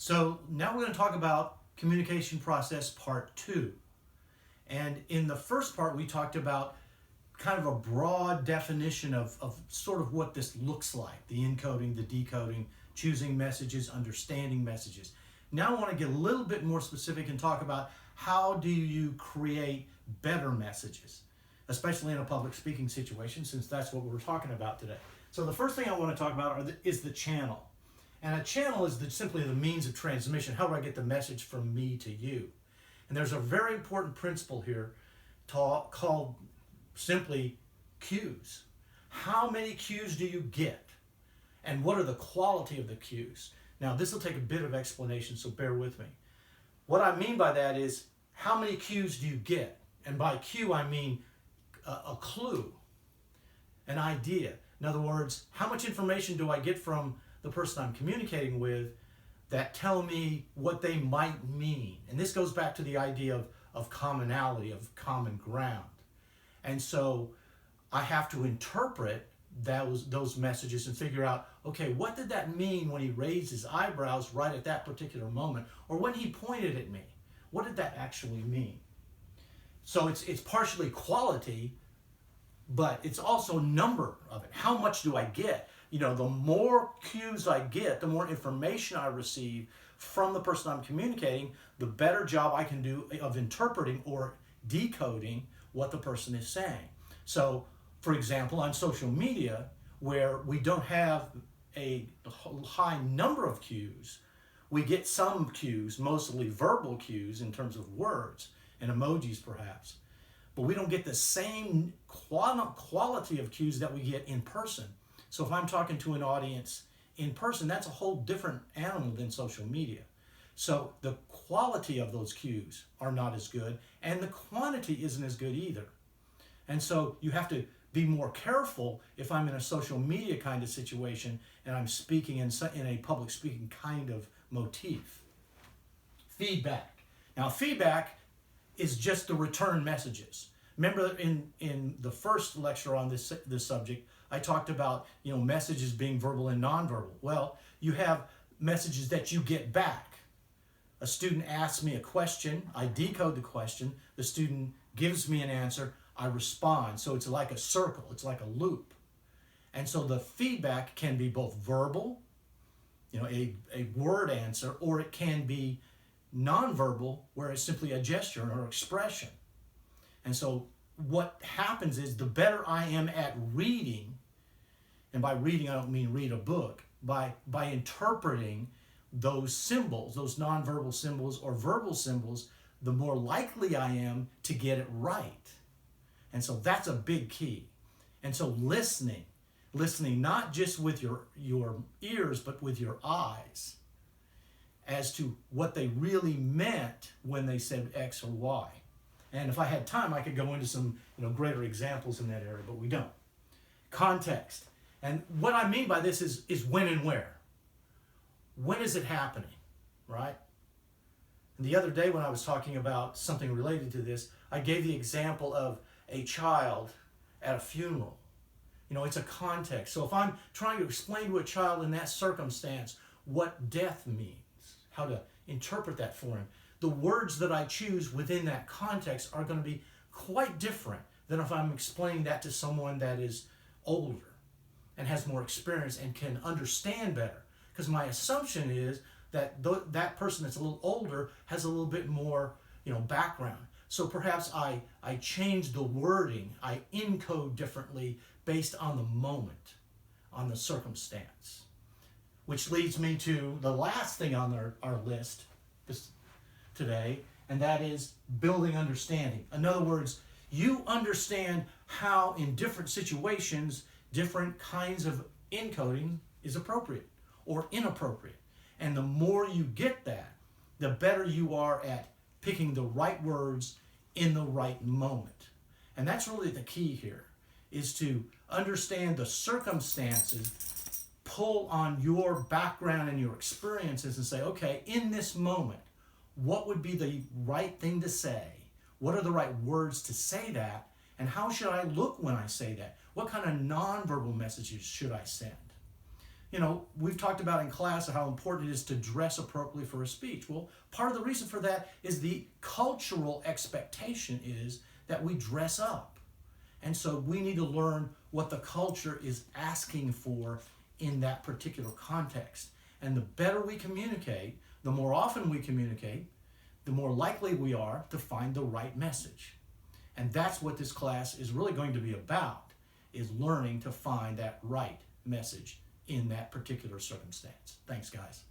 So now we're going to talk about communication process part 2. And in the first part, we talked about kind of a broad definition of sort of what this looks like, the encoding, the decoding, choosing messages, understanding messages. Now I want to get a little bit more specific and talk about how do you create better messages, especially in a public speaking situation, since that's what we're talking about today. So the first thing I want to talk about is the channel. And a channel is simply the means of transmission. How do I get the message from me to you? And there's a very important principle here called simply cues. How many cues do you get? And what are the quality of the cues? Now, this will take a bit of explanation, so bear with me. What I mean by that is, how many cues do you get? And by cue, I mean a clue, an idea. In other words, how much information do I get from the person I'm communicating with that tell me what they might mean? And this goes back to the idea of commonality, of common ground. And so I have to interpret those messages and figure out, okay, what did that mean when he raised his eyebrows right at that particular moment? Or when he pointed at me? What did that actually mean? So it's partially quality, but it's also number of it. How much do I get? You know, the more cues I get, the more information I receive from the person I'm communicating, the better job I can do of interpreting or decoding what the person is saying. So, for example, on social media, where we don't have a high number of cues, we get some cues, mostly verbal cues in terms of words and emojis perhaps, but we don't get the same quality of cues that we get in person. So if I'm talking to an audience in person, that's a whole different animal than social media. So the quality of those cues are not as good, and the quantity isn't as good either. And so you have to be more careful if I'm in a social media kind of situation and I'm speaking in a public speaking kind of motif. Feedback. Now, feedback is just the return messages. Remember in the first lecture on this subject, I talked about, messages being verbal and nonverbal. Well, you have messages that you get back. A student asks me a question, I decode the question, the student gives me an answer, I respond. So it's like a circle, it's like a loop. And so the feedback can be both verbal, a word answer, or it can be nonverbal, where it's simply a gesture or expression. And so what happens is, the better I am at reading, and by reading I don't mean read a book, by interpreting those symbols, those nonverbal symbols or verbal symbols, the more likely I am to get it right. And so that's a big key. And so listening not just with your ears, but with your eyes, as to what they really meant when they said X or Y. And if I had time, I could go into some greater examples in that area, but we don't. Context. And what I mean by this is when and where. When is it happening, right? And the other day when I was talking about something related to this, I gave the example of a child at a funeral. It's a context. So if I'm trying to explain to a child in that circumstance what death means, how to interpret that for him, the words that I choose within that context are going to be quite different than if I'm explaining that to someone that is older and has more experience and can understand better. Because my assumption is that that person that's a little older has a little bit more, background. So perhaps I change the wording, I encode differently based on the moment, on the circumstance. Which leads me to the last thing on our list today, and that is building understanding. In other words, you understand how in different situations, different kinds of encoding is appropriate or inappropriate. And the more you get that, the better you are at picking the right words in the right moment. And that's really the key here, is to understand the circumstances, pull on your background and your experiences and say, okay, in this moment, what would be the right thing to say? What are the right words to say that? And how should I look when I say that? What kind of nonverbal messages should I send? We've talked about in class how important it is to dress appropriately for a speech. Well, part of the reason for that is the cultural expectation is that we dress up. And so we need to learn what the culture is asking for in that particular context. And the better we communicate, the more often we communicate, the more likely we are to find the right message. And that's what this class is really going to be about, is learning to find that right message in that particular circumstance. Thanks, guys.